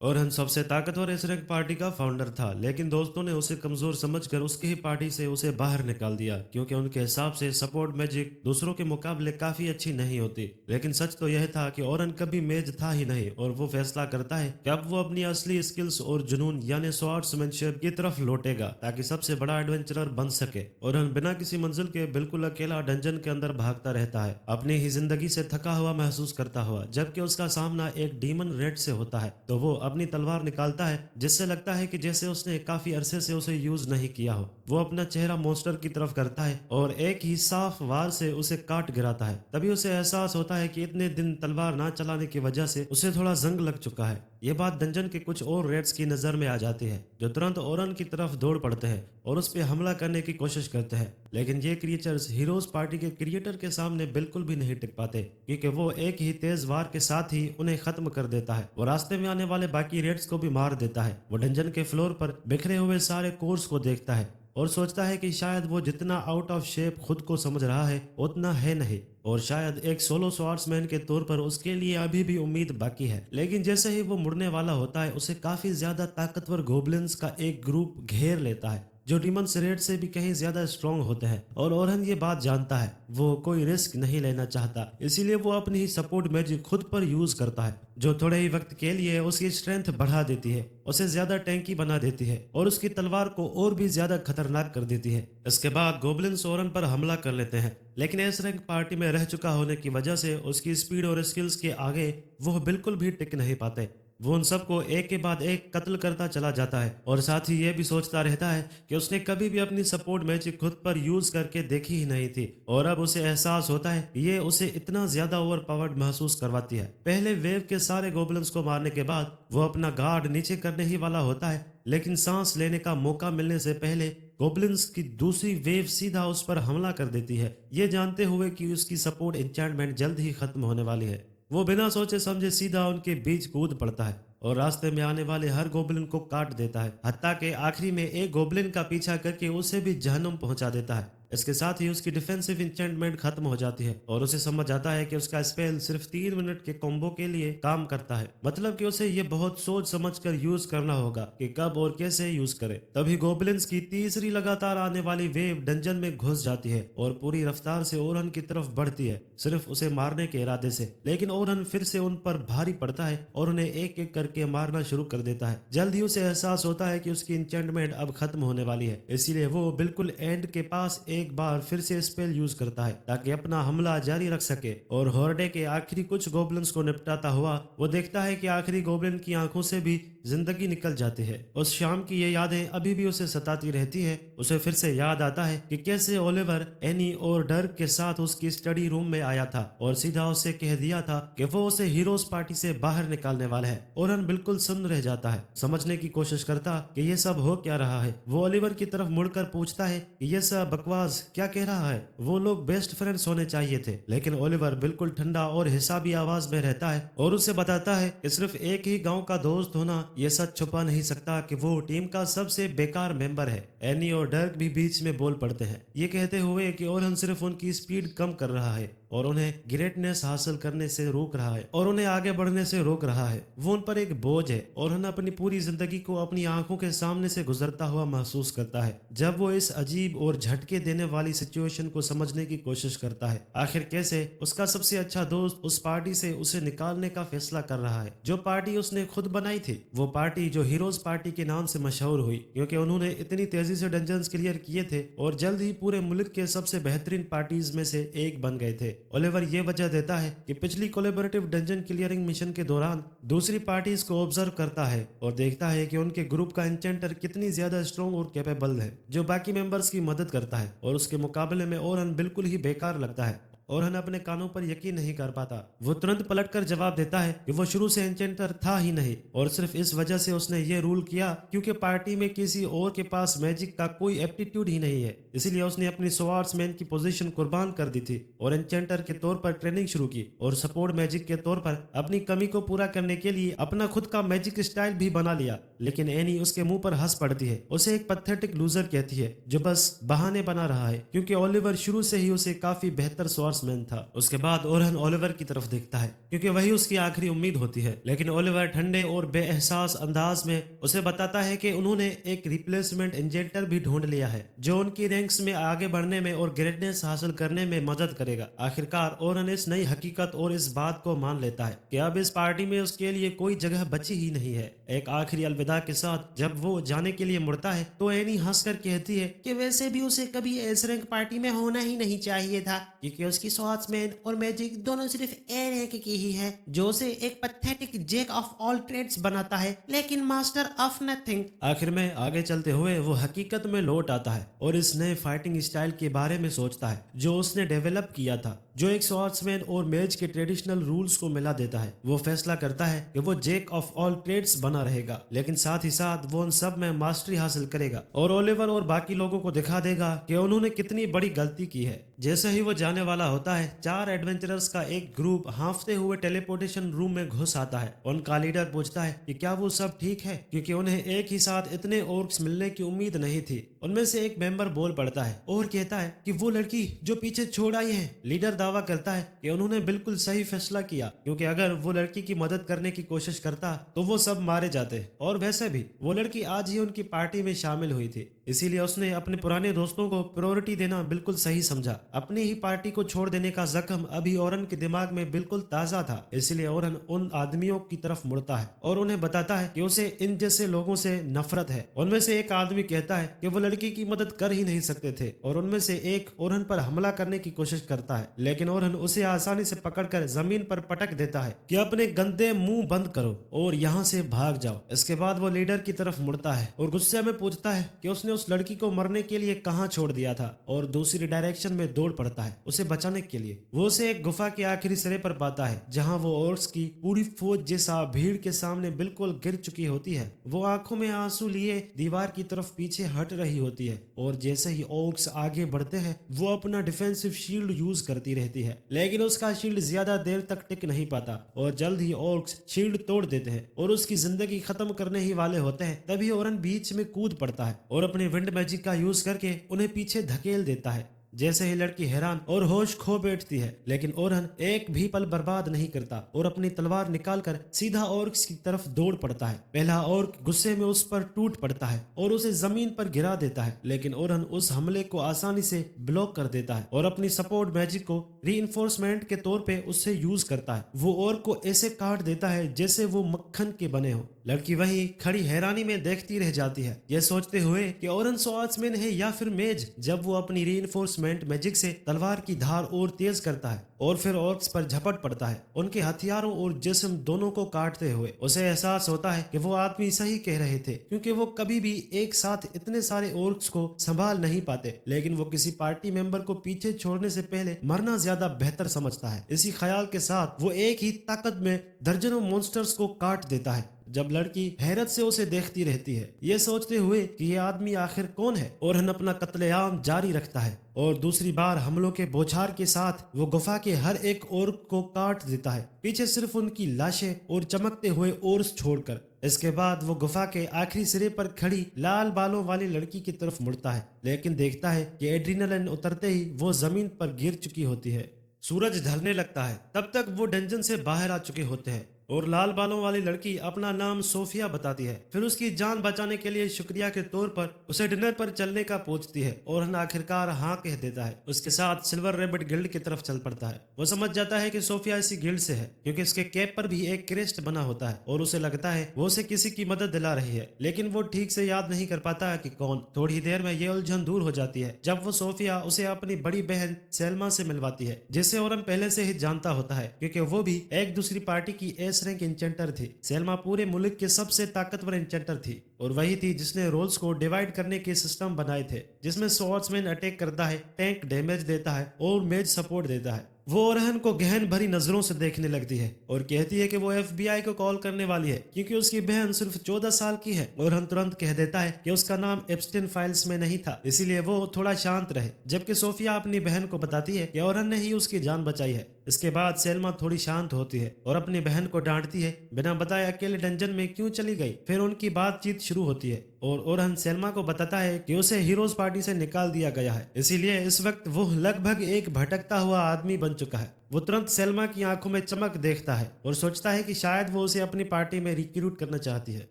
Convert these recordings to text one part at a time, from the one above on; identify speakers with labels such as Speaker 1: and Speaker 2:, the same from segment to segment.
Speaker 1: ओरहन सबसे ताकतवर इस रैंक पार्टी का फाउंडर था, लेकिन दोस्तों ने उसे कमजोर समझकर उसकी ही पार्टी से उसे बाहर निकाल दिया, क्योंकि उनके हिसाब से सपोर्ट मैजिक दूसरों के मुकाबले काफी अच्छी नहीं होती। लेकिन सच तो यह था कि ओरहन कभी मेज था ही नहीं, और वो फैसला करता है कि अब वो अपनी असली स्किल्स और जुनून यानी स्वॉर्ड्समैनशिप की तरफ लौटेगा, ताकि सबसे बड़ा एडवेंचरर बन सके। ओरहन बिना किसी मंजिल के बिल्कुल अकेला डंजन के अंदर भागता रहता है, अपनी ही जिंदगी से थका हुआ महसूस करता हुआ। जबकि उसका सामना एक डीमन रेड से होता है, तो वो अपनी तलवार निकालता है, जिससे लगता है कि जैसे उसने काफी अरसे से उसे यूज नहीं किया हो। वो अपना चेहरा मॉन्स्टर की तरफ करता है और एक ही साफ वार से उसे काट गिराता है। तभी उसे एहसास होता है कि इतने दिन तलवार ना चलाने की वजह से उसे थोड़ा जंग लग चुका है। ये बात डंजन के कुछ और रेड्स की नजर में आ जाती है, जो तुरंत ओरन की तरफ दौड़ पड़ते हैं और उस पर हमला करने की कोशिश करते हैं। लेकिन ये क्रिएचर्स हीरोज पार्टी के क्रिएटर के सामने बिल्कुल भी नहीं टिक पाते, क्योंकि वो एक ही तेज वार के साथ ही उन्हें खत्म कर देता है। वो रास्ते में आने वाले बाकी रेड्स को भी मार देता है। वो डंजन के फ्लोर पर बिखरे हुए सारे कोर्स को देखता है और सोचता है कि शायद वो जितना आउट ऑफ शेप खुद को समझ रहा है उतना है नहीं, और शायद एक सोलो स्वॉर्ड्समैन के तौर पर उसके लिए अभी भी उम्मीद बाकी है। लेकिन जैसे ही वो मुड़ने वाला होता है, उसे काफी ज्यादा ताकतवर गोबलिन्स का एक ग्रुप घेर लेता है, जो डीमन रेड से भी कहीं ज्यादा स्ट्रांग होते हैं। और ओरहन ये बात जानता है, वो कोई रिस्क नहीं लेना चाहता, इसीलिए वो अपनी ही सपोर्ट मैजिक खुद पर यूज करता है, जो थोड़े ही वक्त के लिए उसकी स्ट्रेंथ बढ़ा देती है, उसे ज्यादा टैंकी बना देती है और उसकी तलवार को और भी ज्यादा खतरनाक कर देती है। इसके बाद गोबलिन्स ओरहन पर हमला कर लेते हैं, लेकिन एस रैंक पार्टी में रह चुका होने की वजह से उसकी स्पीड और स्किल्स के आगे वो बिल्कुल भी टिक नहीं पाते। वो उन सबको एक के बाद एक कत्ल करता चला जाता है, और साथ ही ये भी सोचता रहता है कि उसने कभी भी अपनी सपोर्ट मैजिक खुद पर यूज करके देखी ही नहीं थी, और अब उसे एहसास होता है कि ये उसे इतना ज्यादा ओवर पावर्ड महसूस करवाती है। पहले वेव के सारे गोबलिन्स को मारने के बाद वो अपना गार्ड नीचे करने ही वाला होता है, लेकिन सांस लेने का मौका मिलने से पहले गोबलिन्स की दूसरी वेव सीधा उस पर हमला कर देती है, ये जानते हुए कि उसकी सपोर्ट एन्चेंटमेंट जल्द ही खत्म होने वाली है। वो बिना सोचे समझे सीधा उनके बीच कूद पड़ता है और रास्ते में आने वाले हर गोबलिन को काट देता है, हत्ता के आखिरी में एक गोबलिन का पीछा करके उसे भी जहन्नुम पहुंचा देता है। इसके साथ ही उसकी डिफेंसिव इंचेंटमेंट खत्म हो जाती है और उसे समझ आता है कि उसका स्पेल सिर्फ 3 मिनट के कॉम्बो के लिए काम करता है, मतलब कि उसे ये बहुत सोच समझ कर यूज करना होगा कि कब और कैसे यूज करे। तभी गोबलिन्स की तीसरी लगातार आने वाली वेव डंजन में घुस जाती है और पूरी रफ्तार से ओरहन की तरफ बढ़ती है, सिर्फ उसे मारने के इरादे से। लेकिन ओरहन फिर से उन पर भारी पड़ता है और उन्हें एक एक करके मारना शुरू कर देता है। जल्द ही उसे एहसास होता है कि उसकी इंचेंटमेंट अब खत्म होने वाली है, इसीलिए वो बिल्कुल एंड के पास एक बार फिर से स्पेल यूज करता है ताकि अपना हमला जारी रख सके। और हॉर्डे के आखिरी कुछ गोबलिन्स को निपटाता हुआ वो देखता है कि आखिरी गोबलिन की आंखों से भी जिंदगी निकल जाती है। उस शाम की ये यादें अभी भी उसे सताती रहती है। उसे फिर से याद आता है कि कैसे ओलिवर एनी और डर्क के साथ उसकी स्टडी रूम में आया था और सीधा उसे कह दिया था कि वो उसे हीरोज पार्टी से बाहर निकालने वाला है। ओरहन बिल्कुल सुन्न रह जाता है, समझने की कोशिश करता कि ये सब हो क्या रहा है। वो ओलिवर की तरफ मुड़कर पूछता है कि ये सब बकवास क्या कह रहा है, वो लोग बेस्ट फ्रेंड्स होने चाहिए थे। लेकिन ओलिवर बिल्कुल ठंडा और हिसाबी आवाज में रहता है और उसे बताता है कि सिर्फ एक ही गांव का दोस्त होना ये सच छुपा नहीं सकता कि वो टीम का सबसे बेकार मेंबर है। एनी और डर्क भी बीच में बोल पड़ते हैं, ये कहते हुए कि ओरहन सिर्फ उनकी स्पीड कम कर रहा है और उन्हें ग्रेटनेस हासिल करने से रोक रहा है और उन्हें आगे बढ़ने से रोक रहा है। वो उन पर एक बोझ है और उन्हें अपनी पूरी जिंदगी को अपनी आंखों के सामने से गुजरता हुआ महसूस करता है। जब वो इस अजीब और झटके देने वाली सिचुएशन को समझने की कोशिश करता है, आखिर कैसे उसका सबसे अच्छा दोस्त उस पार्टी से उसे निकालने का फैसला कर रहा है, जो पार्टी उसने खुद बनाई थी। वो पार्टी जो हीरोज पार्टी के नाम से मशहूर हुई क्योंकि उन्होंने इतनी तेजी से डंजन्स क्लियर किए थे और जल्द ही पूरे मुल्क के सबसे बेहतरीन पार्टीज में से एक बन गए थे। ओलिवर ये वजह देता है कि पिछली कोलैबोरेटिव डंजन क्लियरिंग मिशन के दौरान दूसरी पार्टीज को ऑब्जर्व करता है और देखता है कि उनके ग्रुप का एन्चेंटर कितनी ज्यादा स्ट्रॉन्ग और कैपेबल है, जो बाकी मेंबर्स की मदद करता है, और उसके मुकाबले में ओरहन बिल्कुल ही बेकार लगता है। ओरहन अपने कानों पर यकीन नहीं कर पाता। वो तुरंत पलटकर जवाब देता है कि वो शुरू से एन्चेंटर था ही नहीं और सिर्फ इस वजह से उसने ये रूल किया क्योंकि पार्टी में किसी और के पास मैजिक का कोई एप्टीट्यूड ही नहीं है, इसलिए उसने अपनी स्वॉर्ड्समैन की पोजीशन कुर्बान कर दी थी और एन्चेंटर के तौर पर ट्रेनिंग शुरू की और सपोर्ट मैजिक के तौर पर अपनी कमी को पूरा करने के लिए अपना खुद का मैजिक स्टाइल भी बना लिया। लेकिन एनी उसके मुंह पर हंस पड़ती है, उसे एक पैथेटिक लूजर कहती है जो बस बहाने बना रहा है, क्योंकि ओलिवर शुरू से ही उसे काफी बेहतर स्वॉर्ड्समैन बॉसमैन था। उसके बाद ओरहन ओलिवर की तरफ देखता है क्योंकि वही उसकी आखिरी उम्मीद होती है, लेकिन ओलिवर ठंडे और बेएहसास अंदाज में उसे बताता है कि उन्होंने एक रिप्लेसमेंट इंजेक्टर भी ढूंढ लिया है जो उनकी रैंक्स में आगे बढ़ने में और ग्रेटनेस हासिल करने में मदद करेगा। आखिरकार ओरहन इस नई हकीकत और इस बात को मान लेता है कि अब इस पार्टी में उसके लिए कोई जगह बची ही नहीं है। एक आखिरी अलविदा के साथ जब वो जाने के लिए मुड़ता है तो एनी हंसकर कहती है कि वैसे भी उसे कभी एस रैंक पार्टी में होना ही नहीं चाहिए था, क्योंकि उसकी स्वॉर्ड्समैन और मैजिक दोनों सिर्फ ए रैंक की ही है, जो उसे एक pathetic jack of all trades बनाता है लेकिन मास्टर ऑफ नथिंग। आखिर में आगे चलते हुए वो हकीकत में लौट आता है और इस नए फाइटिंग स्टाइल के बारे में सोचता है जो उसने डेवलप किया था, जो एक स्वॉर्ड्समैन और मेज के ट्रेडिशनल रूल्स को मिला देता है। वो फैसला करता है कि वो जैक ऑफ ऑल ट्रेड्स बना रहेगा, लेकिन साथ ही साथ वो उन सब में मास्टरी हासिल करेगा और ओलिवर और बाकी लोगों को दिखा देगा कि उन्होंने कितनी बड़ी गलती की है। जैसे ही वो जाने वाला होता है, 4 एडवेंचरर्स का एक ग्रुप हांफते हुए टेलीपोर्टेशन रूम में घुस आता है। उनका लीडर पूछता है कि क्या वो सब ठीक है, क्योंकि उन्हें एक ही साथ इतने ऑर्क्स मिलने की उम्मीद नहीं थी। उनमें से एक मेंबर बोल पड़ता है और कहता है कि वो लड़की जो पीछे छोड़ आई है। लीडर दावा करता है कि उन्होंने बिल्कुल सही फैसला किया, क्योंकि अगर वो लड़की की मदद करने की कोशिश करता तो वो सब मारे जाते, और वैसे भी वो लड़की आज ही उनकी पार्टी में शामिल हुई थी, इसीलिए उसने अपने पुराने दोस्तों को प्रायोरिटी देना बिल्कुल सही समझा। अपनी ही पार्टी को छोड़ देने का जख्म अभी ओरहन के दिमाग में बिल्कुल ताजा था, इसलिए ओरहन उन आदमियों की तरफ मुड़ता है और उन्हें बताता है कि उसे इन जैसे लोगों से नफरत है। उनमें से एक आदमी कहता है कि वो लड़की की मदद कर ही नहीं सकते थे, और उनमें से एक ओरहन पर हमला करने की कोशिश करता है, लेकिन ओरहन उसे आसानी से पकड़कर जमीन पर पटक देता है कि अपने गंदे मुंह बंद करो और यहाँ से भाग जाओ। इसके बाद वो लीडर की तरफ मुड़ता है और गुस्से में पूछता है कि उसने उस लड़की को मरने के लिए कहाँ छोड़ दिया था, और दूसरी डायरेक्शन में दौड़ पड़ता है उसे बचाने के लिए। वो उसे एक गुफा के आखिरी सिरे पर पाता है जहाँ वो ऑर्क्स की पूरी फौज जैसा भीड़ के सामने बिल्कुल गिर चुकी होती है। वो आंखों में आंसू लिए दीवार की तरफ पीछे हट रही होती है, और जैसे ही ऑर्क्स आगे बढ़ते हैं वो अपना डिफेंसिव शील्ड यूज करती रहती है, लेकिन उसका शील्ड ज्यादा देर तक टिक नहीं पाता और जल्द ही ऑर्क्स शील्ड तोड़ देते हैं और उसकी जिंदगी खत्म करने ही वाले होते हैं। तभी ओरहन बीच में कूद पड़ता है और अपने विंड मैजिक का यूज करके उन्हें पीछे धकेल देता है। जैसे ही लड़की हैरान और होश खो बैठती है, लेकिन ओरहन एक भी पल बर्बाद नहीं करता और अपनी तलवार निकालकर सीधा ऑर्क्स की तरफ दौड़ पड़ता है। पहला ऑर्क गुस्से में उस पर टूट पड़ता है और उसे जमीन पर गिरा देता है, लेकिन ओरहन उस हमले को आसानी से ब्लॉक कर देता है और अपनी सपोर्ट मैजिक को रीइंफोर्समेंट के तौर पे उससे यूज करता है। वो ऑर्क को ऐसे काट देता है जैसे वो मक्खन के बने हो। लड़की वही खड़ी हैरानी में देखती रह जाती है, ये सोचते हुए कि ओरहन स्वॉर्ड्समैन है या फिर मेज, जब वो अपनी रीइंफोर्समेंट मैजिक से तलवार की धार और तेज करता है और फिर ऑर्क्स पर झपट पड़ता है, उनके हथियारों और जिस्म दोनों को काटते हुए। उसे एहसास होता है कि वो आदमी सही कह रहे थे, क्योंकि वो कभी भी एक साथ इतने सारे ऑर्क्स को संभाल नहीं पाते, लेकिन वो किसी पार्टी मेंबर को पीछे छोड़ने से पहले मरना ज्यादा बेहतर समझता है। इसी ख्याल के साथ वो एक ही ताकत में दर्जनों मॉन्स्टर्स को काट देता है। जब लड़की हैरत से उसे देखती रहती है, ये सोचते हुए कि ये आदमी आखिर कौन है, ओरहन अपना कत्लेआम जारी रखता है और दूसरी बार हमलों के बौछार के साथ वो गुफा के हर एक ऑर्क को काट देता है, पीछे सिर्फ उनकी लाशें और चमकते हुए ओर्स छोड़कर। इसके बाद वो गुफा के आखिरी सिरे पर खड़ी लाल बालों वाली लड़की की तरफ मुड़ता है, लेकिन देखता है कि एड्रीनलिन उतरते ही वो जमीन पर गिर चुकी होती है। सूरज ढलने लगता है, तब तक वो डंजन से बाहर आ चुके होते हैं और लाल बालों वाली लड़की अपना नाम सोफिया बताती है। फिर उसकी जान बचाने के लिए शुक्रिया के तौर पर उसे डिनर पर चलने का पूछती है और आखिरकार हाँ कह देता है। उसके साथ सिल्वर रैबिट गिल्ड की तरफ चल पड़ता है। वो समझ जाता है कि सोफिया इसी गिल्ड से है, क्योंकि इसके कैप पर भी एक क्रेस्ट बना होता है और उसे लगता है वो उसे किसी की मदद दिला रही है, लेकिन वो ठीक से याद नहीं कर पाता है कि कौन। थोड़ी देर में ये उलझन दूर हो जाती है जब वो सोफिया उसे अपनी बड़ी बहन सेल्मा से मिलवाती है, जिसे ओरहन पहले से ही जानता होता है, क्योंकि वो भी एक दूसरी पार्टी की एस रैंक इंचेंटर थी। सेल्मा पूरे मुल्क के सबसे ताकतवर इंचेंटर थी और वही थी जिसने रोल्स को डिवाइड करने के सिस्टम बनाए थे, जिसमें स्वॉर्ड्समैन अटैक करता है, टैंक डैमेज देता है और मेज सपोर्ट देता है। वो ओरहन को गहन भरी नजरों से देखने लगती है और कहती है कि वो FBI को कॉल करने वाली है, क्योंकि उसकी बहन सिर्फ 14 साल की है। ओरहन तुरंत कह देता है कि उसका नाम एप्स्टेन फाइल्स में नहीं था, इसीलिए वो थोड़ा शांत रहे, जबकि सोफिया अपनी बहन को बताती है कि ओरहन ने ही उसकी जान बचाई है। इसके बाद सेल्मा थोड़ी शांत होती है और अपनी बहन को डांटती है, बिना बताए अकेले डंजन में क्यों चली गई। फिर उनकी बातचीत शुरू होती है और ओरहन सेल्मा को बताता है कि उसे हीरोज पार्टी से निकाल दिया गया है, इसीलिए इस वक्त वो लगभग एक भटकता हुआ आदमी बन चुका है। वो तुरंत सेल्मा की आंखों में चमक देखता है और सोचता है कि शायद वो उसे अपनी पार्टी में रिक्रूट करना चाहती है,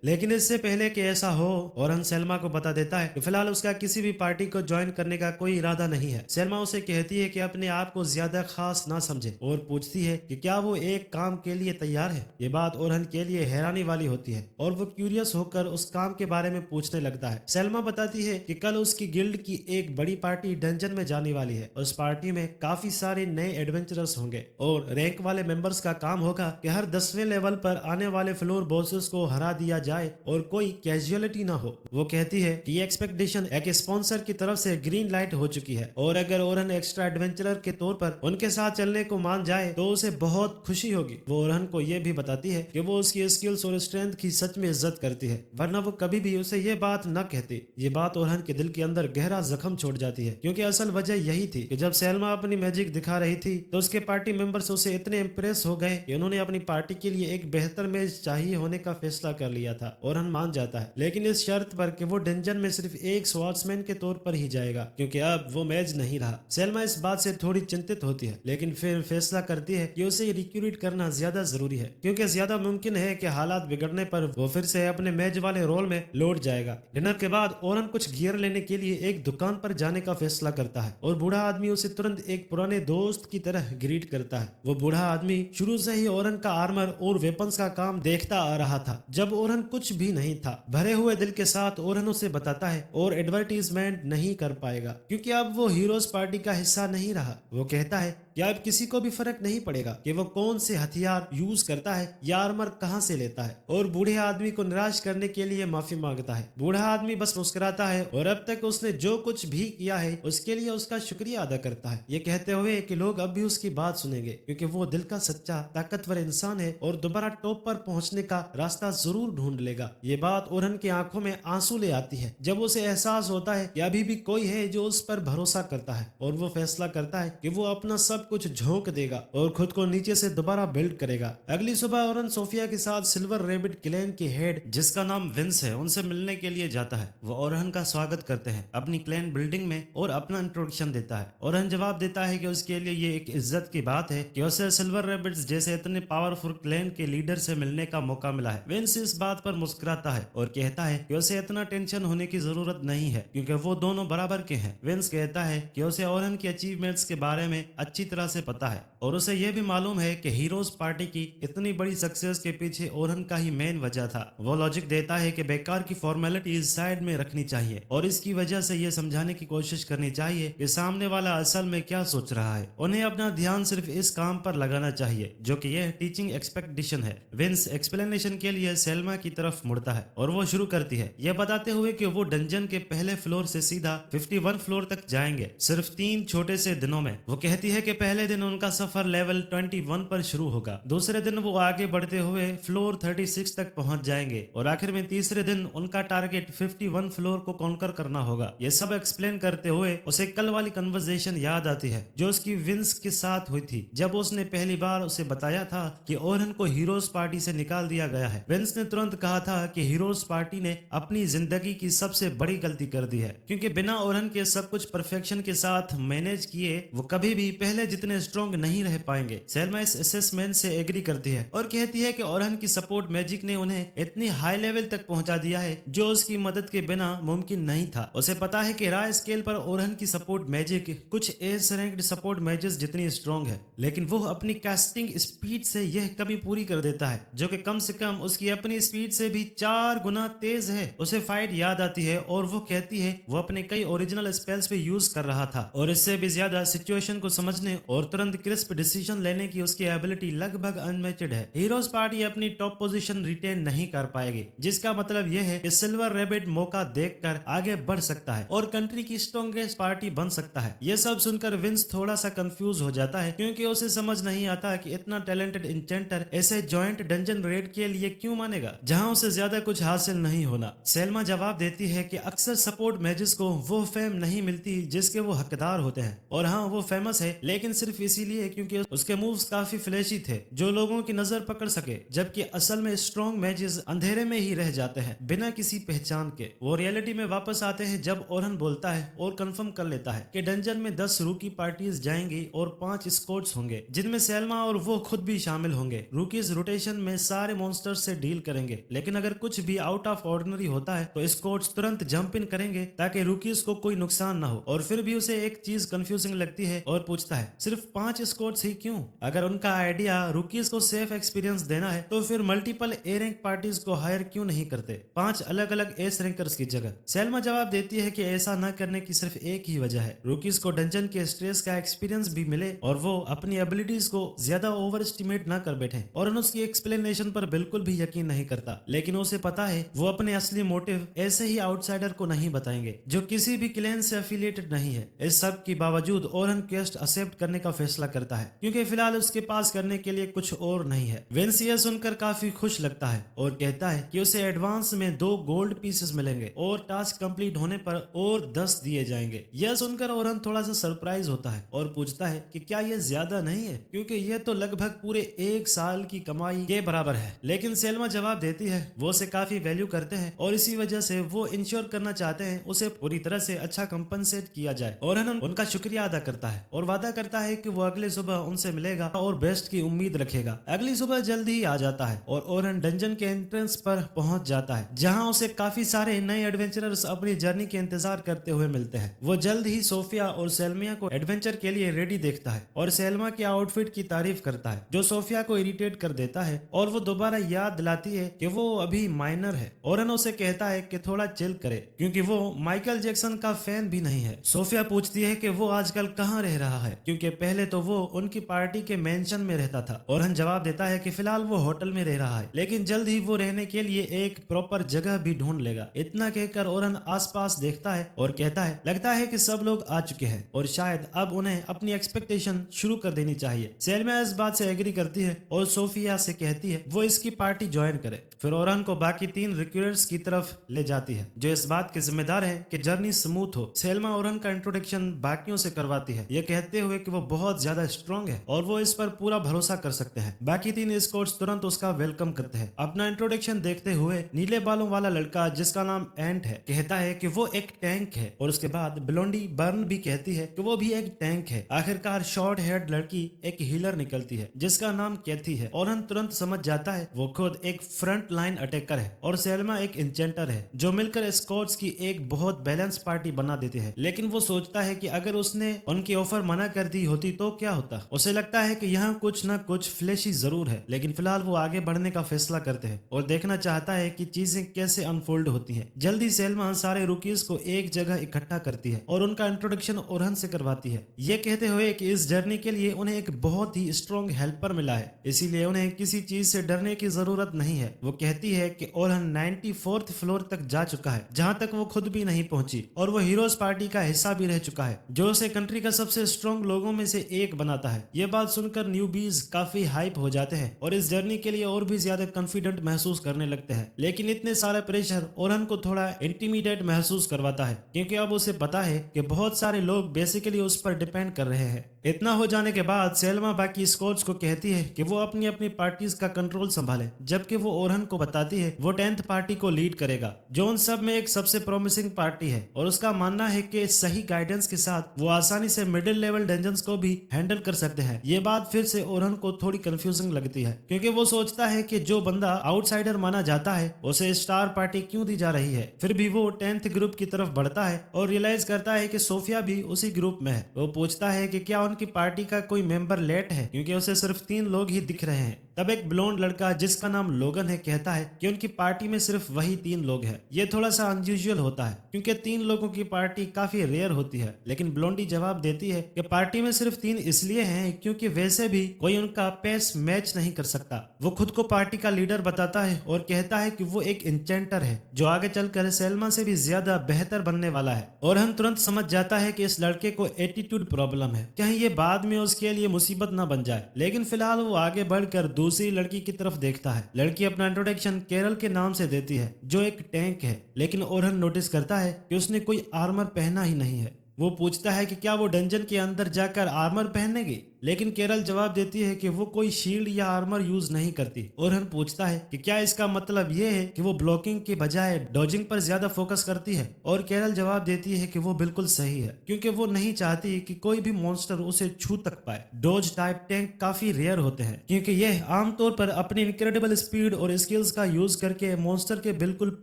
Speaker 1: लेकिन इससे पहले कि ऐसा हो ओरहन सेल्मा को बता देता है कि फिलहाल उसका किसी भी पार्टी को ज्वाइन करने का कोई इरादा नहीं है। सेल्मा उसे कहती है कि अपने आप को ज्यादा खास ना समझे और पूछती है कि क्या वो एक काम के लिए तैयार है। ये बात ओरहन के लिए हैरानी वाली होती है और वो क्यूरियस होकर उस काम के बारे में पूछने लगता है। सेल्मा बताती है कि कल उसकी गिल्ड की एक बड़ी पार्टी डंजन में जाने वाली है। उस पार्टी में काफी सारे नए एडवेंचरर्स होंगे और रैंक वाले मेंबर्स का काम होगा कि हर 10वें लेवल पर आने वाले फ्लोर बॉसेस को हरा दिया जाए और कोई कैजुअलिटी ना हो। वो कहती है कि ये एक्सपेक्टेशन एक स्पॉन्सर की तरफ से ग्रीन लाइट हो चुकी है और अगर ओरहन एक्स्ट्रा एडवेंचरर के तौर पर उनके साथ चलने को मान जाए तो उसे बहुत खुशी होगी। वो ओरहन को ये भी बताती है कि वो उसकी स्किल्स और स्ट्रेंथ की सच में इज्जत करती है, वरना वो कभी भी उसे ये बात न कहती। ये बात ओरहन के दिल के अंदर गहरा जख्म छोड़ जाती है, क्योंकि असल वजह यही थी कि जब सेल्मा अपनी मैजिक दिखा रही थी तो उसके पार्टी मेंबर्स उसे इतने इम्प्रेस हो गए कि उन्होंने अपनी पार्टी के लिए एक बेहतर मेज चाहिए होने का फैसला कर लिया था। ओरहन मान जाता है, लेकिन इस शर्त पर कि वो डंजन में सिर्फ एक स्वॉर्ड्समैन के तौर पर ही जाएगा, क्योंकि अब वो मेज नहीं रहा। सेल्मा इस बात से थोड़ी चिंतित होती है, लेकिन फिर फैसला करती है कि उसे रिक्रूट करना ज्यादा जरूरी है, क्योंकि ज्यादा मुमकिन है कि हालात बिगड़ने पर वो फिर से अपने मेज वाले रोल में लौट जाएगा। डिनर के बाद ओरहन कुछ गियर लेने के लिए एक दुकान पर जाने का फैसला करता है और बूढ़ा आदमी उसे तुरंत एक पुराने दोस्त की तरह ग्रीट करता है। वो बूढ़ा आदमी शुरू से ही ओरहन का आर्मर और वेपन्स का काम देखता आ रहा था। जब ओरहन कुछ भी नहीं था, भरे हुए दिल के साथ ओरहन उसे बताता है और एडवर्टीजमेंट नहीं कर पाएगा, क्योंकि अब वो हीरोज पार्टी का हिस्सा नहीं रहा। वो कहता है कि अब किसी को भी फर्क नहीं पड़ेगा कि वो कौन से हथियार यूज करता है या आर्मर कहां से लेता है, और बूढ़े आदमी को निराश करने के लिए माफी मांगता है। बूढ़ा आदमी बस मुस्कुराता है और अब तक उसने जो कुछ भी किया है उसके लिए उसका शुक्रिया अदा करता है, ये कहते हुए कि लोग अब भी उसकी बात सुनेंगे, क्योंकि वो दिल का सच्चा ताकतवर इंसान है और दोबारा टॉप पर पहुंचने का रास्ता जरूर ढूंढ लेगा। ये बात ओरहन की आंखों में आंसू ले आती है जब उसे एहसास होता है कि अभी भी कोई है जो उस पर भरोसा करता है, और वो फैसला करता है कि वो अपना सब कुछ झोंक देगा और खुद को नीचे से दोबारा बिल्ड करेगा। अगली सुबह ओरहन सोफिया के साथ सिल्वर रैबिट क्लैन के हेड, जिसका नाम विंस है, उनसे मिलने के लिए जाता है। वो ओरहन का स्वागत करते हैं अपनी क्लैन बिल्डिंग में और अपना इंट्रोडक्शन देता है। ओरहन जवाब देता है कि उसके लिए ये एक इज्जत की बात है कि उसे सिल्वर रैबिट्स जैसे इतने पावरफुल क्लैन के लीडर से मिलने का मौका मिला है। विंस इस बात पर मुस्कुराता है और कहता है कि उसे इतना टेंशन होने की जरूरत नहीं है, क्योंकि वो दोनों बराबर के हैं। विंस कहता है कि उसे ओरहन की अचीवमेंट्स के बारे में अच्छी तरह से पता है और उसे यह भी मालूम है कि हीरोज पार्टी की इतनी बड़ी सक्सेस के पीछे ओरहन का ही मेन वजह था। वो लॉजिक देता है कि बेकार की फॉर्मेलिटीज साइड में रखनी चाहिए और इसकी वजह से ये समझाने की कोशिश करनी चाहिए कि सामने वाला असल में क्या सोच रहा है। उन्हें अपना ध्यान सिर्फ इस काम पर लगाना चाहिए जो कि यह टीचिंग एक्सपेक्टेशन है। विंस एक्सप्लेनेशन के लिए सेल्मा की तरफ मुड़ता है और वो शुरू करती है यह बताते हुए कि वो डंजन के पहले फ्लोर से सीधा 51 फ्लोर तक जाएंगे सिर्फ 3 छोटे से दिनों में। वो कहती है कि पहले दिन उनका सफर लेवल 21 पर शुरू होगा, दूसरे दिन वो आगे बढ़ते हुए फ्लोर 36 तक पहुंच जाएंगे और आखिर में तीसरे दिन उनका टारगेट 51 फ्लोर को कॉन्कर करना होगा। ये सब एक्सप्लेन करते हुए उसे कल वाली कन्वर्सेशन याद आती है जो उसकी विंस के साथ हुई थी, जब उसने पहली बार उसे बताया था कि ओरहन को हीरोज पार्टी से निकाल दिया गया है। विंस ने तुरंत कहा था कि हीरोज पार्टी ने अपनी जिंदगी की सबसे बड़ी गलती कर दी है, क्योंकि बिना ओरहन के सब कुछ परफेक्शन के साथ मैनेज किए वो कभी भी पहले जितने स्ट्रॉन्ग नहीं रह पाएंगे। सेल्मा इस असेसमेंट से एग्री करती है और कहती है कि ओरहन की सपोर्ट मैजिक ने उन्हें इतनी हाई लेवल तक पहुंचा दिया है जो उसकी मदद के बिना मुमकिन नहीं था। उसे पता है कि राय स्केल पर ओरहन की सपोर्ट मैजिक कुछ एस रैंक्ड सपोर्ट मैजेस जितनी स्ट्रॉन्ग है, लेकिन वो अपनी कास्टिंग स्पीड से यह कमी पूरी कर देता है जो कि कम से कम उसकी अपनी स्पीड से भी 4 गुना तेज है। उसे फाइट याद आती है और वो कहती है वो अपने कई ओरिजिनल स्पेल्स पे यूज कर रहा था और इससे भी ज्यादा सिचुएशन को समझने और तुरंत क्रिस्प डिसीजन लेने की उसकी एबिलिटी लगभग अनमैचड है। हीरोज पार्टी अपनी टॉप पोजीशन रिटेन नहीं कर पाएगी, जिसका मतलब यह है कि सिल्वर रैबिट मौका देखकर आगे बढ़ सकता है और कंट्री की स्ट्रॉन्गेस्ट पार्टी बन सकता है। यह सब सुनकर विंस थोड़ा सा कंफ्यूज हो जाता है, क्योंकि उसे समझ नहीं आता कि इतना टैलेंटेड इंचेंटर ऐसे जॉइंट डंजन रेड के लिए क्यों मानेगा जहां उसे ज्यादा कुछ हासिल नहीं होना। सेल्मा जवाब देती है कि अक्सर सपोर्ट मैचेस को वो फेम नहीं मिलती जिसके वो हकदार होते हैं, और हाँ वो फेमस है लेकिन सिर्फ इसीलिए क्योंकि उसके मूव्स काफी फ्लैशी थे जो लोगों की नजर पकड़ सके, जबकि असल में स्ट्रॉन्ग मैचेस अंधेरे में ही रह जाते हैं बिना किसी पहचान के। वो रियलिटी में वापस आते हैं जब ओरहन बोलता है और कंफर्म कर लेता है कि डंजन में 10 रूकी पार्टीज जाएंगी और 5 स्क्वाड्स होंगे जिनमें सेल्मा और वो खुद भी शामिल होंगे। रूकीज रोटेशन में सारे मॉन्स्टर्स से डील करेंगे, लेकिन अगर कुछ भी आउट ऑफ ऑर्डिनरी होता है तो स्क्वाड्स तुरंत जंप इन करेंगे ताकि रूकीज को कोई नुकसान ना हो। और फिर भी उसे एक चीज कंफ्यूजिंग लगती है और पूछता है सिर्फ 5 स्क्वाड्स ही क्यों? अगर उनका आइडिया रूकीज को सेफ एक्सपीरियंस देना है तो फिर मल्टीपल ए रैंक पार्टीज को हायर क्यों नहीं करते, 5 अलग अलग एस रैंकर्स की जगह? सेल्मा जवाब देती है कि ऐसा न करने की सिर्फ एक ही वजह है, रूकीज को डंजन के स्ट्रेस का एक्सपीरियंस भी मिले और वो अपनी एबिलिटीज को ज्यादा ओवर एस्टिमेट न कर बैठे। और उसकी एक्सप्लेनेशन पर बिल्कुल भी यकीन नहीं करता, लेकिन उसे पता है वो अपने असली मोटिव ऐसे ही आउटसाइडर को नहीं बताएंगे जो किसी भी क्लैन से एफिलिएटेड नहीं है। इस सब के बावजूद ओरहन क्वेस्ट एक्सेप्ट करने का फैसला करता है क्योंकि फिलहाल उसके पास करने के लिए कुछ और नहीं है। वेंस यह सुनकर काफी खुश लगता है और कहता है कि उसे एडवांस में 2 गोल्ड पीसेस मिलेंगे और टास्क कंप्लीट होने पर और 10 दिए जाएंगे। यह सुनकर ओरहन थोड़ा सा सरप्राइज होता है और पूछता है कि क्या यह ज्यादा नहीं है, क्योंकि यह तो लगभग पूरे 1 साल की कमाई के बराबर है। लेकिन सेल्मा जवाब देती है वो उसे काफी वैल्यू करते हैं और इसी वजह से वो इंश्योर करना चाहते हैं उसे पूरी तरह से अच्छा कंपनसेट किया जाए। ओरहन उनका शुक्रिया अदा करता है और वादा करता है कि वो अगले सुबह उनसे मिलेगा और बेस्ट की उम्मीद रखेगा। अगली सुबह जल्दी ही आ जाता है और ओरहन डंजन के एंट्रेंस पर पहुंच जाता है जहां उसे काफी सारे नए एडवेंचरर्स अपनी जर्नी के इंतजार करते हुए मिलते हैं। वो जल्द ही सोफिया और सेल्मिया को एडवेंचर के लिए रेडी देखता है और सेल्मा के आउटफिट की तारीफ करता है जो सोफिया को इरिटेट कर देता है और वो दोबारा याद दिलाती है कि वो अभी माइनर है। ओरहन उसे कहता है कि थोड़ा चिल करे क्योंकि वो माइकल जैक्सन का फैन भी नहीं है। सोफिया पूछती है कि वो आजकल कहाँ रह रहा है क्योंकि पहले तो वो उनकी पार्टी के मेंशन में रहता था। ओरहन जवाब देता है कि फिलहाल वो होटल में रह रहा है, लेकिन जल्द ही वो रहने के लिए एक प्रॉपर जगह भी ढूंढ लेगा। इतना कहकर ओरहन आसपास देखता है और कहता है लगता है कि सब लोग आ चुके हैं और शायद अब उन्हें अपनी एक्सपेक्टेशन शुरू कर देनी चाहिए। सेल्मा इस बात से एग्री करती है और सोफिया से कहती है वो इसकी पार्टी ज्वाइन करे। फिर ओरहन को बाकी 3 रिक्रूटर्स की तरफ ले जाती है जो इस बात के जिम्मेदार है कि जर्नी स्मूथ हो। सेल्मा ओरहन का इंट्रोडक्शन बाकियों से करवाती है, ये कहते हुए कि वो बहुत ज्यादा स्ट्रॉन्ग है और वो इस पर पूरा भरोसा कर सकते हैं। बाकी 3 स्क्वाड्स तुरंत उसका वेलकम करते हैं। अपना इंट्रोडक्शन देखते हुए नीले बालों वाला लड़का जिसका नाम एंट है कहता है कि वो एक टैंक है और उसके बाद ब्लोंडी बर्न भी कहती है कि वो भी एक टैंक है। आखिरकार शॉर्ट हेयर्ड लड़की एक हीलर निकलती है जिसका नाम कैथी है। ओरहन तुरंत समझ जाता है वो खुद एक फ्रंट लाइन अटैकर है और सेल्मा एक इंचेंटर है जो मिलकर स्क्वाड्स की एक बहुत बैलेंस पार्टी बना देते हैं। लेकिन वो सोचता है कि अगर उसने उनकी ऑफर मना कर दी होती तो क्या होता। उसे लगता है कि यहाँ कुछ न कुछ फ्लैशी जरूर है, लेकिन फिलहाल वो आगे बढ़ने का फैसला करते हैं और देखना चाहता है कि चीजें कैसे अनफोल्ड होती हैं। जल्दी सेल्मा सारे रुकीज को एक जगह इकट्ठा करती है और उनका इंट्रोडक्शन ओरहन से करवाती है, ये कहते हुए कि इस जर्नी के लिए उन्हें एक बहुत ही स्ट्रॉन्ग हेल्पर मिला है, इसीलिए उन्हें किसी चीज से डरने की जरूरत नहीं है। वो कहती है कि ओरहन 94th फ्लोर तक जा चुका है जहां तक वो खुद भी नहीं पहुंची और वो हीरोज पार्टी का हिस्सा भी रह चुका है जो उसे कंट्री का सबसे स्ट्रॉन्ग लोगों में से एक बनाता है। ये बात सुनकर न्यूबीज काफी हाइप हो जाते हैं और इस जर्नी के लिए और भी ज्यादा कॉन्फिडेंट महसूस करने लगते हैं। लेकिन इतने सारे प्रेशर ओरहन को थोड़ा इंटिमिडेट महसूस करवाता है क्योंकि अब उसे पता है कि बहुत सारे लोग बेसिकली उस पर डिपेंड कर रहे हैं। इतना हो जाने के बाद सेल्मा बाकी स्क्वाड्स को कहती है कि वो अपनी अपनी पार्टीज का कंट्रोल संभाले, जबकि वो ओरहन को बताती है वो 10th पार्टी को लीड करेगा जो उन सब में एक सबसे प्रॉमिसिंग पार्टी है और उसका मानना है कि सही गाइडेंस के साथ वो आसानी से मिडिल लेवल डंजन्स को भी हैंडल कर सकते हैं। ये बात फिर से ओरहन को थोड़ी कंफ्यूजिंग लगती है क्योंकि वो सोचता है कि जो बंदा आउटसाइडर माना जाता है उसे स्टार पार्टी क्यों दी जा रही है। फिर भी वो 10th ग्रुप की तरफ बढ़ता है और रियलाइज करता है कि सोफिया भी उसी ग्रुप में है। वो पूछता है कि क्या उनकी पार्टी का कोई मेंबर लेट है क्योंकि उसे सिर्फ 3 लोग ही दिख रहे हैं। तब एक ब्लोंड लड़का जिसका नाम लोगन है कहता है कि उनकी पार्टी में सिर्फ वही 3 लोग हैं। ये थोड़ा सा अनयूजुअल होता है क्योंकि 3 लोगों की पार्टी काफी रेयर होती है। लेकिन ब्लोंडी जवाब देती है कि पार्टी में सिर्फ 3 इसलिए हैं क्योंकि वैसे भी कोई उनका पेस मैच नहीं कर सकता। वो खुद को पार्टी का लीडर बताता है और कहता है कि वो एक इंचेंटर है जो आगे चलकर सेल्मा से भी ज्यादा बेहतर बनने वाला है। और हम तुरंत समझ जाता है कि इस लड़के को एटीट्यूड प्रॉब्लम है, कहीं ये बाद में उसके लिए मुसीबत ना बन जाए। लेकिन फिलहाल वो आगे बढ़कर दूसरी लड़की की तरफ देखता है। लड़की अपना इंट्रोडक्शन केरल के नाम से देती है जो एक टैंक है, लेकिन ओरहन नोटिस करता है कि उसने कोई आर्मर पहना ही नहीं है। वो पूछता है कि क्या वो डंजन के अंदर जाकर आर्मर पहनेगी। लेकिन केरल जवाब देती है कि वो कोई शील्ड या आर्मर यूज नहीं करती। ओरहन पूछता है कि क्या इसका मतलब ये है कि वो ब्लॉकिंग के बजाय डॉजिंग पर ज्यादा फोकस करती है, और केरल जवाब देती है कि वो बिल्कुल सही है, क्योंकि वो नहीं चाहती कि कोई भी मॉन्स्टर उसे छू तक पाए। डॉज टाइप टैंक काफी रेयर होते हैं, क्योंकि यह आमतौर पर अपनी इनक्रेडिबल स्पीड और स्किल्स का यूज करके मॉन्स्टर के बिल्कुल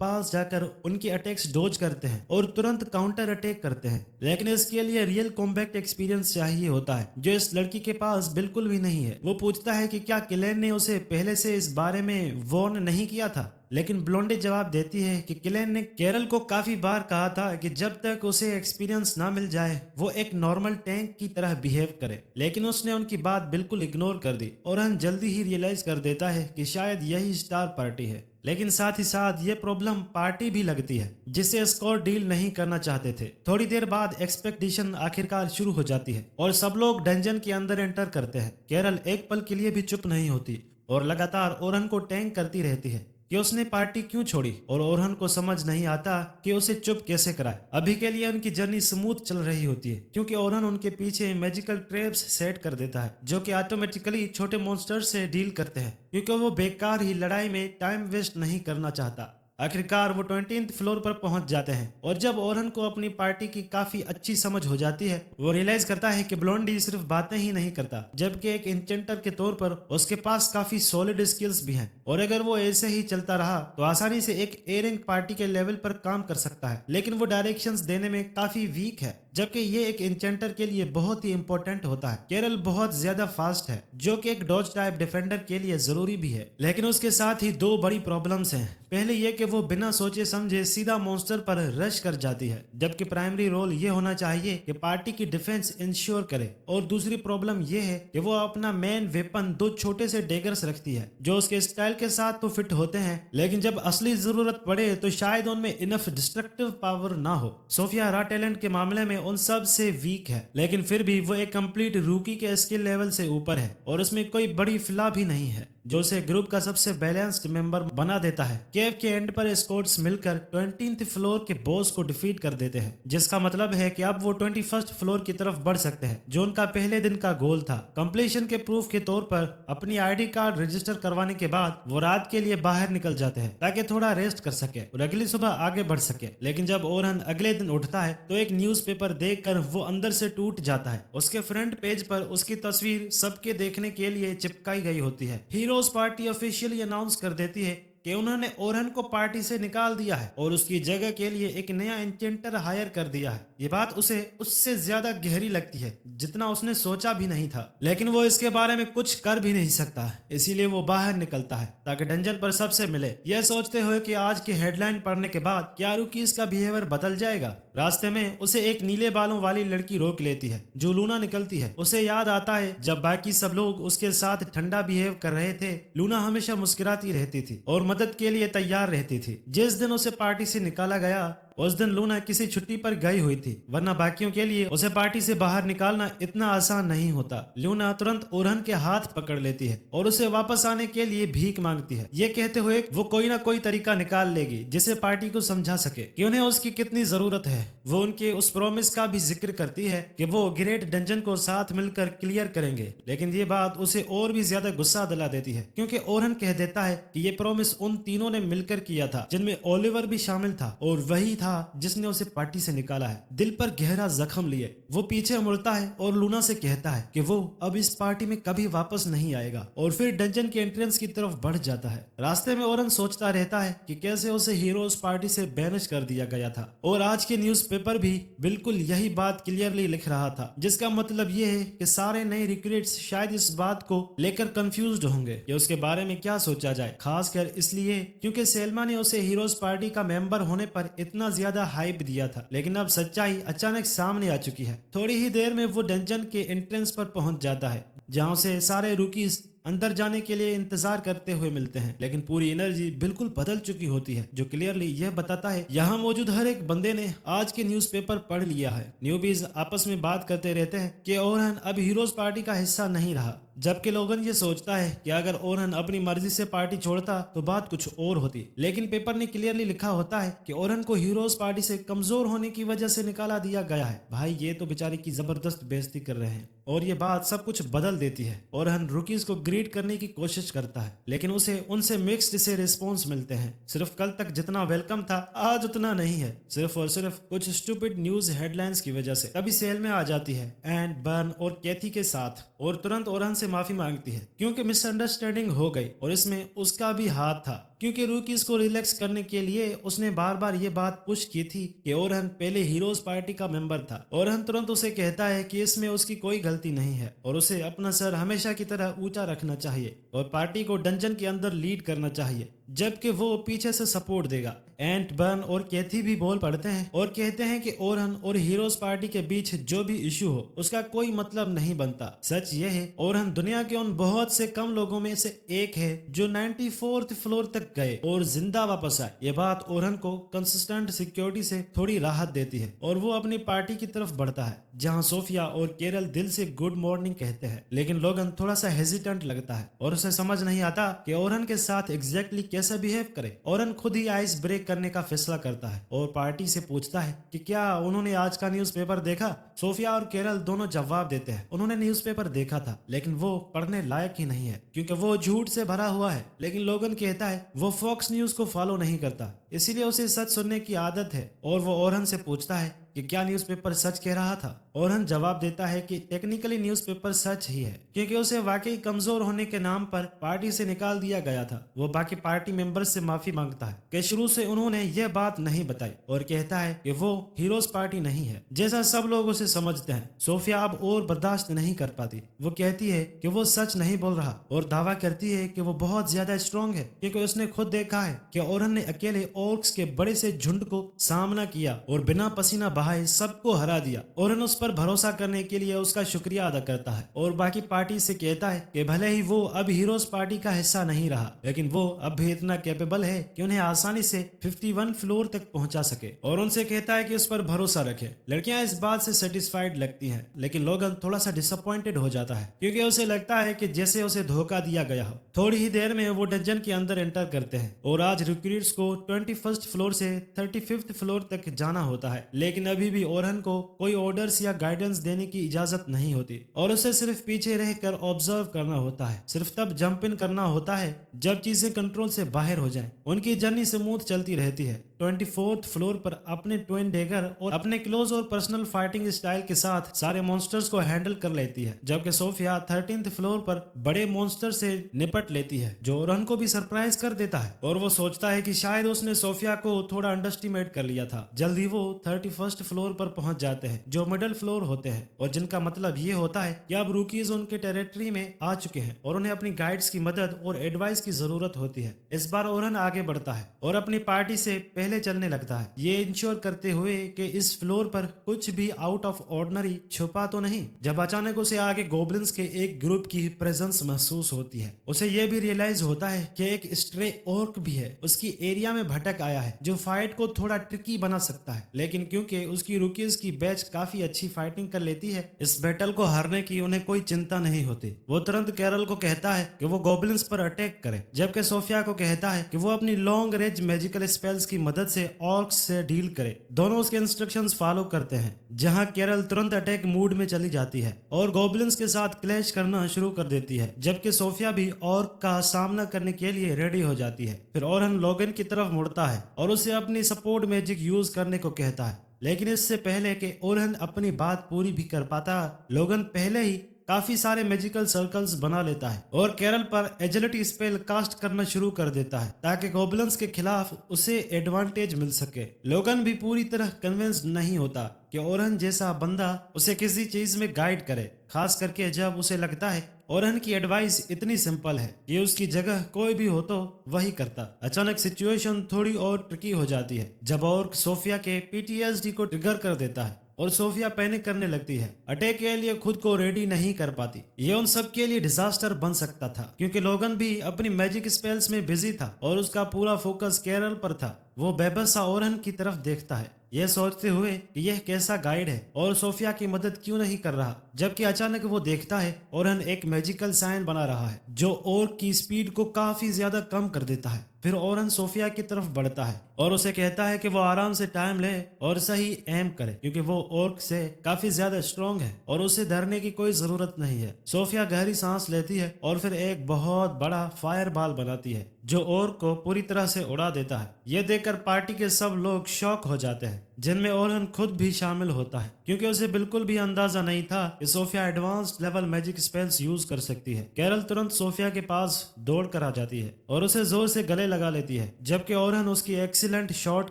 Speaker 1: पास जाकर उनकी अटैक्स डॉज करते हैं और तुरंत काउंटर अटैक करते हैं। लेकिन इसके लिए रियल कॉम्बैट एक्सपीरियंस चाहिए होता है, जो इस लड़की के पास बिल्कुल भी नहीं है। वो पूछता है कि क्या किलेन ने उसे पहले से इस बारे में वार्न नहीं किया था, लेकिन ब्लोंडे जवाब देती है कि किलेन ने केरल को काफी बार कहा था कि जब तक उसे एक्सपीरियंस ना मिल जाए वो एक नॉर्मल टैंक की तरह बिहेव करे, लेकिन उसने उनकी बात बिल्कुल इग्नोर कर दी। और हम जल्दी ही रियलाइज कर देता है कि शायद यही स्टार पार्टी है, लेकिन साथ ही साथ ये प्रॉब्लम पार्टी भी लगती है जिससे स्कोर डील नहीं करना चाहते थे। थोड़ी देर बाद एक्सपेक्टेशन आखिरकार शुरू हो जाती है और सब लोग डंजन के अंदर एंटर करते हैं। केरल एक पल के लिए भी चुप नहीं होती और लगातार ओरहन को टैंक करती रहती है कि उसने पार्टी क्यों छोड़ी, और ओरहन को समझ नहीं आता कि उसे चुप कैसे कराए। अभी के लिए उनकी जर्नी स्मूथ चल रही होती है, क्योंकि ओरहन उनके पीछे मैजिकल ट्रैप्स सेट कर देता है जो कि ऑटोमेटिकली छोटे मॉन्स्टर्स से डील करते हैं, क्योंकि वो बेकार ही लड़ाई में टाइम वेस्ट नहीं करना चाहता। आखिरकार वो 20th फ्लोर पर पहुंच जाते हैं, और जब ओरहन को अपनी पार्टी की काफी अच्छी समझ हो जाती है, वो रियलाइज करता है कि ब्लोंडी सिर्फ बातें ही नहीं करता, जबकि एक इंचेंटर के तौर पर उसके पास काफी सॉलिड स्किल्स भी हैं, और अगर वो ऐसे ही चलता रहा तो आसानी से एक ए रैंक पार्टी के लेवल पर काम कर सकता है। लेकिन वो डायरेक्शंस देने में काफी वीक है, जबकि ये एक इंचेंटर के लिए बहुत ही इंपॉर्टेंट होता है। केरल बहुत ज्यादा फास्ट है, जो कि एक डॉज टाइप डिफेंडर के लिए जरूरी भी है, लेकिन उसके साथ ही दो बड़ी प्रॉब्लम्स हैं। पहले ये कि वो बिना सोचे समझे सीधा मॉन्स्टर पर रश कर जाती है, जबकि प्राइमरी रोल ये होना चाहिए कि पार्टी की डिफेंस इंश्योर करे। और दूसरी प्रॉब्लम ये है कि वो अपना मेन वेपन दो छोटे से डेगर्स रखती है, जो उसके स्टाइल के साथ तो फिट होते हैं, लेकिन जब असली जरूरत पड़े तो शायद उनमें इनफ डिस्ट्रक्टिव पावर ना हो। सोफिया रा टैलेंट के मामले में उन सब से वीक है, लेकिन फिर भी वो एक कंप्लीट रूकी के स्किल लेवल से ऊपर है, और उसमें कोई बड़ी फिला भी नहीं है, जो उसे ग्रुप का सबसे बैलेंस्ड मेंबर बना देता है। केव के एंड पर स्क्वाड्स मिलकर 20th फ्लोर के बॉस को डिफीट कर देते हैं, जिसका मतलब है कि अब वो 21st फ्लोर की तरफ बढ़ सकते हैं, जो उनका पहले दिन का गोल था। कंप्लीशन के प्रूफ के तौर पर अपनी आईडी कार्ड रजिस्टर करवाने के बाद वो रात के लिए बाहर निकल जाते हैं ताकि थोड़ा रेस्ट कर सके और अगली सुबह आगे बढ़ सके। लेकिन जब ओरहन अगले दिन उठता है तो एक न्यूज़पेपर देखकर वो अंदर से टूट जाता है। उसके फ्रंट पेज पर उसकी तस्वीर सबके देखने के लिए चिपकाई गई होती है। हीरोज पार्टी ऑफिशियली अनाउंस कर देती है कि उन्होंने ओरहन को पार्टी से निकाल दिया है और उसकी जगह के लिए एक नया इंचेंटर हायर कर दिया है। ये बात उसे उससे ज्यादा गहरी लगती है जितना उसने सोचा भी नहीं था, लेकिन वो इसके बारे में कुछ कर भी नहीं सकता, इसीलिए वो बाहर निकलता है ताकि डंजन पर सबसे मिले, यह सोचते हुए कि आज की हेडलाइन पढ़ने के बाद क्या रुकीज का बिहेवियर बदल जाएगा। रास्ते में उसे एक नीले बालों वाली लड़की रोक लेती है जो लूना निकलती है। उसे याद आता है जब बाकी सब लोग उसके साथ ठंडा बिहेव कर रहे थे, लूना हमेशा मुस्कुराती रहती थी और मदद के लिए तैयार रहती थी। जिस दिन उसे पार्टी से निकाला गया उस दिन लूना किसी छुट्टी पर गई हुई थी, वरना बाकियों के लिए उसे पार्टी से बाहर निकालना इतना आसान नहीं होता। लूना तुरंत ओरहन के हाथ पकड़ लेती है और उसे वापस आने के लिए भीख मांगती है, ये कहते हुए वो कोई ना कोई तरीका निकाल लेगी जिसे पार्टी को समझा सके कि उन्हें उसकी कितनी जरूरत है। वो उनके उस प्रॉमिस का भी जिक्र करती है कि वो ग्रेट डंजन को साथ मिलकर क्लियर करेंगे, लेकिन ये बात उसे और भी ज्यादा गुस्सा दिला देती है, क्योंकि ओरहन कह देता है कि ये प्रॉमिस उन तीनों ने मिलकर किया था, जिनमें ओलिवर भी शामिल था और वही था जिसने उसे पार्टी से निकाला है। दिल पर गहरा जख्म लिए वो पीछे मुड़ता है और लूना से कहता है कि वो अब इस पार्टी में कभी वापस नहीं आएगा, और फिर डंजन के एंट्रेंस की तरफ बढ़ जाता है। रास्ते में ओरहन सोचता रहता है कि कैसे उसे हीरोज पार्टी से बैनिश कर दिया गया था, और आज के न्यूज़पेपर भी बिल्कुल यही बात क्लियरली लिख रहा था, जिसका मतलब ये है कि सारे नए रिक्रूट्स शायद इस बात को लेकर कंफ्यूज्ड होंगे कि उसके बारे में क्या सोचा जाए, खासकर इसलिए क्योंकि सेल्मा ने उसे हीरोज पार्टी का मेंबर होने पर इतना ज्यादा हाइप दिया था। लेकिन अब सच्चाई अचानक सामने आ चुकी है। थोड़ी ही देर में वो डंजन के एंट्रेंस पर पहुंच जाता है, जहां से सारे रूकीज अंदर जाने के लिए इंतजार करते हुए मिलते हैं, लेकिन पूरी एनर्जी बिल्कुल बदल चुकी होती है, जो क्लियरली यह बताता है यहाँ मौजूद हर एक बंदे ने आज के न्यूज़पेपर पढ़ लिया है। न्यूबीज आपस में बात करते रहते हैं कि ओरहन अब हीरोज पार्टी का हिस्सा नहीं रहा, जबकि लोगन ये सोचता है कि अगर ओरहन अपनी मर्जी से पार्टी छोड़ता तो बात कुछ और होती। लेकिन पेपर ने क्लियरली लिखा होता है कि ओरहन को हीरोज पार्टी से कमजोर होने की वजह से निकाला दिया गया है। भाई ये तो बेचारे की जबरदस्त बेइज्जती कर रहे हैं। और ये बात सब कुछ बदल देती है। ओरहन रुकीज को ग्रीट करने की कोशिश करता है, लेकिन उसे उनसे मिक्स्ड से रिस्पॉन्स मिलते हैं। सिर्फ कल तक जितना वेलकम था आज उतना नहीं है, सिर्फ और सिर्फ कुछ स्टूपिड न्यूज हेडलाइंस की वजह से। तभी सेल में आ जाती है एंड बर्न और कैथी के साथ, और तुरंत ओरहन से माफी मांगती है क्योंकि मिसअंडरस्टैंडिंग हो गई और इसमें उसका भी हाथ था, क्योंकि रूकीज को रिलैक्स करने के लिए उसने बार बार ये बात पुश की थी कि ओरहन पहले हीरोज पार्टी का मेंबर था। ओरहन तुरंत उसे कहता है कि इसमें उसकी कोई गलती नहीं है और उसे अपना सर हमेशा की तरह ऊंचा रखना चाहिए और पार्टी को डंजन के अंदर लीड करना चाहिए, जबकि वो पीछे से सपोर्ट देगा। एंट बर्न और कैथी भी बोल पड़ते हैं और कहते हैं कि ओरहन और हीरोज पार्टी के बीच जो भी इशू हो उसका कोई मतलब नहीं बनता। सच ये है ओरहन दुनिया के उन बहुत से कम लोगों में से एक है जो 94th फ्लोर तक गए और जिंदा वापस आए। ये बात ओरहन को कंसिस्टेंट सिक्योरिटी से थोड़ी राहत देती है और वो अपनी पार्टी की तरफ बढ़ता है, जहां सोफिया और केरल दिल से गुड मॉर्निंग कहते हैं। लेकिन लोगन थोड़ा सा हेजिटेंट लगता है और उसे समझ नहीं आता कि ओरहन के साथ एग्जैक्टली कैसे बिहेव करे। ओरहन खुद ही आइस ब्रेक करने का फैसला करता है और पार्टी से पूछता है कि क्या उन्होंने आज का न्यूज़पेपर देखा। सोफिया और केरल दोनों जवाब देते हैं उन्होंने न्यूज़पेपर देखा था, लेकिन वो पढ़ने लायक ही नहीं है क्योंकि वो झूठ से भरा हुआ है। लेकिन लोगन कहता है वो फॉक्स न्यूज को फॉलो नहीं करता, इसीलिए उसे सच सुनने की आदत है और वो ओरहन से पूछता है कि क्या न्यूज़पेपर सच कह रहा था। ओरहन जवाब देता है कि टेक्निकली न्यूज़पेपर सच ही है, क्योंकि उसे वाकई कमजोर होने के नाम पर पार्टी से निकाल दिया गया था। वो बाकी पार्टी मेंबर्स से माफी मांगता है कि शुरू से उन्होंने यह बात नहीं बताई और कहता है कि वो हीरोज पार्टी नहीं है जैसा सब लोग उसे समझते हैं। सोफिया अब और बर्दाश्त नहीं कर पाती, वो कहती है कि वो सच नहीं बोल रहा और दावा करती है कि वो बहुत ज्यादा स्ट्रांग है, क्योंकि उसने खुद देखा है कि ओरहन ने अकेले ऑर्क्स के बड़े से झुंड को सामना किया और बिना पसीना बहाए सबको हरा दिया। ओरहन उस पर भरोसा करने के लिए उसका शुक्रिया अदा करता है और बाकी पार्टी से कहता है कि भले ही वो अब हीरोज पार्टी का हिस्सा नहीं रहा, लेकिन वो अब भी इतना कैपेबल है कि उन्हें आसानी से 51 फ्लोर तक पहुंचा सके और उनसे कहता है कि उस पर भरोसा रखे। लड़कियां इस बात से सेटिस्फाइड लगती हैं, लेकिन लोगन थोड़ा सा डिसअपॉइंटेड हो जाता है क्योंकि उसे लगता है कि जैसे उसे धोखा दिया गया हो। थोड़ी ही देर में वो डंजन के अंदर एंटर करते हैं और आज रिक्रूट्स को 21st फ्लोर से 35th फ्लोर तक जाना होता है, लेकिन अभी भी ओरहन को कोई ऑर्डर्स या गाइडेंस देने की इजाजत नहीं होती और उसे सिर्फ पीछे रहकर ऑब्जर्व करना होता है। सिर्फ तब जंप इन करना होता है जब चीजें कंट्रोल से बाहर हो जाएं। उनकी जर्नी स्मूथ चलती रहती है। 24th फ्लोर पर अपने ट्विन डेगर और अपने क्लोज और पर्सनल फाइटिंग स्टाइल के साथ सारे मॉन्स्टर्स को हैंडल कर लेती है, जबकि सोफिया 13th फ्लोर पर बड़े मॉन्स्टर से निपट लेती है, जो ओरहन को भी सरप्राइज कर देता है और वो सोचता है कि शायद उसने सोफिया को थोड़ा अंडरस्टिमेट कर लिया था। जल्दी वो 31st फ्लोर पर पहुंच जाते हैं, जो मिडिल फ्लोर होते हैं और जिनका मतलब ये होता है कि अब रूकीज उनके टेरिटरी में आ चुके हैं और उन्हें अपनी गाइड्स की मदद और एडवाइस की जरूरत होती है। इस बार ओरहन आगे बढ़ता है और अपनी पार्टी से पहले चलने लगता है, ये इंश्योर करते हुए कि इस फ्लोर पर कुछ भी आउट ऑफ ऑर्डिनरी छुपा तो नहीं। जब अचानक उसे आगे गोब्लिन्स के एक ग्रुप की प्रेजेंस महसूस होती है, उसे ये भी रियलाइज होता है कि एक स्ट्रे ऑर्क भी है उसकी एरिया में भटक आया है, जो फाइट को थोड़ा ट्रिकी बना सकता है। लेकिन क्योंकि उसकी रूकीज की बैच काफी अच्छी फाइटिंग कर लेती है, इस बैटल को हारने की उन्हें कोई चिंता नहीं होती। वो तुरंत कैरल को कहता है कि वो गोब्लिन्स पर अटैक करे, जबकि सोफिया को कहता है कि वो अपनी लॉन्ग रेंज मैजिकल स्पेल्स की मदद से ऑर्क्स से डील करे। दोनों उसके इंस्ट्रक्शंस फॉलो करते हैं, जहां कैरल तुरंत अटैक मूड में चली जाती है और गोब्लिन्स के साथ क्लैश करना शुरू कर देती है, जबकि सोफिया भी ऑर्क का सामना करने के लिए रेडी हो जाती है। फिर ओरहन लोगन की तरफ मुड़ता है और उसे अपनी सपोर्ट मैजिक यूज करने को कहता है, लेकिन इससे पहले कि ओरहन अपनी बात पूरी भी कर पाता, लोगन पहले ही काफी सारे मैजिकल सर्कल्स बना लेता है और कैरल पर एजिलिटी स्पेल कास्ट करना शुरू कर देता है ताकि गॉब्लिन्स के खिलाफ उसे एडवांटेज मिल सके। लोगन भी पूरी तरह कन्विंस नहीं होता कि ओरहन जैसा बंदा उसे किसी चीज में गाइड करे, खास करके जब उसे लगता है ओरहन की एडवाइस इतनी सिंपल है कि उसकी जगह कोई भी हो तो वही करता। अचानक सिचुएशन थोड़ी और ट्रिकी हो जाती है जब ऑर्क सोफिया के पीटीएसडी को ट्रिगर कर देता है और सोफिया पैनिक करने लगती है, अटैक के लिए खुद को रेडी नहीं कर पाती। ये उन सब के लिए डिजास्टर बन सकता था क्योंकि लोगन भी अपनी मैजिक स्पेल्स में बिजी था और उसका पूरा फोकस कैरल पर था। वो बेबस ओरहन की तरफ देखता है, यह सोचते हुए कि यह कैसा गाइड है और सोफिया की मदद क्यों नहीं कर रहा। जबकि अचानक वो देखता है ओरहन एक मैजिकल साइन बना रहा है जो ओर्क की स्पीड को काफी ज्यादा कम कर देता है। फिर ओरहन सोफिया की तरफ बढ़ता है और उसे कहता है कि वो आराम से टाइम ले और सही एम करे, क्योंकि वो ओर्क से काफी ज्यादा स्ट्रांग है और उसे डरने की कोई जरूरत नहीं है। सोफिया गहरी सांस लेती है और फिर एक बहुत बड़ा फायर बॉल बनाती है जो ओर्क को पूरी तरह से उड़ा देता है। ये देखकर पार्टी के सब लोग शॉक हो जाते हैं, जिनमें ओरहन खुद भी शामिल होता है, क्योंकि उसे बिल्कुल भी अंदाजा नहीं था कि Sophia advanced level magic spells use कर सकती है। कैरल तुरंत सोफिया के पास दौड़ कर आ जाती है और उसे जोर से गले लगा लेती है, जबकि ओरहन उसकी एक्सीलेंट शॉट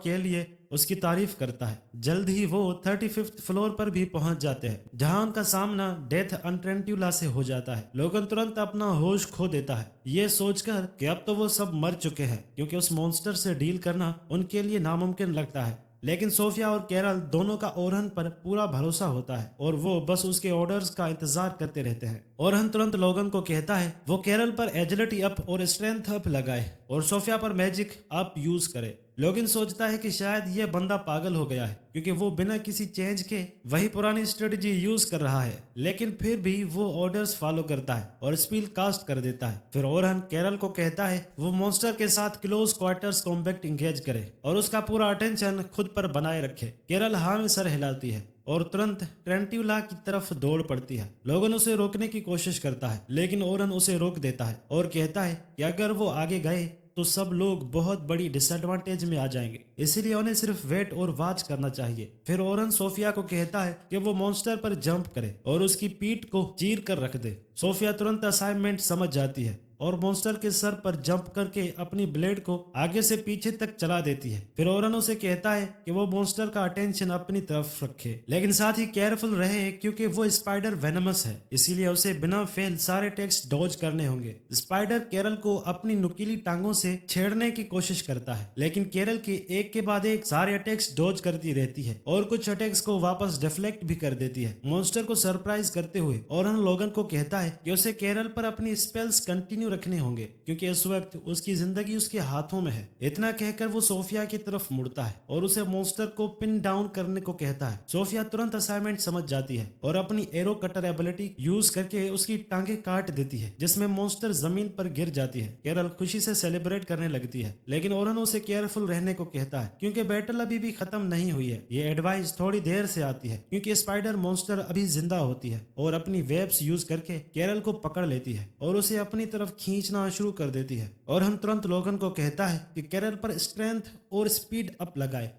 Speaker 1: के लिए उसकी तारीफ करता है। जल्द ही वो 35th फ्लोर पर भी पहुंच जाते हैं, जहां उनका सामना डेथ अनट्रेंट्यूला से हो जाता है। लोगन तुरंत अपना होश खो देता है, ये सोचकर कि अब तो वो सब मर चुके हैं, क्योंकि उस मॉन्स्टर से डील करना उनके लिए नामुमकिन लगता है। लेकिन सोफिया और कैरल दोनों का ओरहन पर पूरा भरोसा होता है और वो बस उसके ऑर्डर्स का इंतजार करते रहते हैं। ओरहन तुरंत लोगन को कहता है वो कैरल पर एजिलिटी अप और स्ट्रेंथ अप लगाए और सोफिया पर मैजिक अप यूज करे। लोगिन सोचता है कि शायद ये बंदा पागल हो गया है, क्योंकि वो बिना किसी चेंज के वही पुरानी स्ट्रेटजी यूज कर रहा है, लेकिन फिर भी वो ऑर्डर्स फॉलो करता है और स्पेल कास्ट कर देता है। फिर ओरहन कैरल को कहता है वो मॉन्स्टर के साथ क्लोज क्वार्टर्स कॉम्बैट इंगेज करे और उसका पूरा अटेंशन खुद पर बनाए रखे। कैरल हाँ में सर हिलाती है और तुरंत ट्रेंट्यूला की तरफ दौड़ पड़ती है। लोगन उसे रोकने की कोशिश करता है, लेकिन ओरहन उसे रोक देता है और कहता है कि अगर वो आगे गए तो सब लोग बहुत बड़ी डिसएडवांटेज में आ जाएंगे, इसीलिए उन्हें सिर्फ वेट और वॉच करना चाहिए। फिर ओरहन सोफिया को कहता है कि वो मॉन्स्टर पर जंप करे और उसकी पीठ को चीर कर रख दे। सोफिया तुरंत असाइनमेंट समझ जाती है और मॉन्स्टर के सर पर जंप करके अपनी ब्लेड को आगे से पीछे तक चला देती है। फिर ओरहन उसे कहता है कि वो मॉन्स्टर का अटेंशन अपनी तरफ रखे, लेकिन साथ ही केयरफुल रहे, क्योंकि वो स्पाइडर वेनमस है, इसीलिए उसे बिना फेल सारे टेक्स डॉज करने होंगे। स्पाइडर केरल को अपनी नुकीली टांगों से छेड़ने की कोशिश करता है, लेकिन केरल के एक के बाद एक सारे अटैक्स डॉज करती रहती है और कुछ अटैक्स को वापस डिफ्लेक्ट भी कर देती है। मॉन्स्टर को सरप्राइज करते हुए ओरहन लोगन को कहता है कि उसे केरल पर अपनी स्पेल्स कंटिन्यू रखने होंगे, क्योंकि इस वक्त उसकी जिंदगी उसके हाथों में है। इतना कहकर वो सोफिया की तरफ मुड़ता है और उसे मॉन्स्टर को पिन डाउन करने को कहता है। सोफिया तुरंत असाइनमेंट समझ जाती है और अपनी एरो कटर एबिलिटी यूज करके उसकी टांगे काट देती है, जिसमें मॉन्स्टर जमीन पर गिर जाती है। केरल खुशी से सेलिब्रेट करने लगती है, लेकिन ओरहन उसे केयरफुल रहने को कहता है, क्योंकि बैटल अभी भी खत्म नहीं हुई है। ये एडवाइस थोड़ी देर से आती है, क्योंकि स्पाइडर मॉन्स्टर अभी जिंदा होती है और अपनी वेब्स यूज करके केरल को पकड़ लेती है और उसे अपनी तरफ खींचना शुरू कर देती है। और हम तुरंत लोगन को कहता है कि कैरल पर स्ट्रेंथ और स्पीड अप लगाए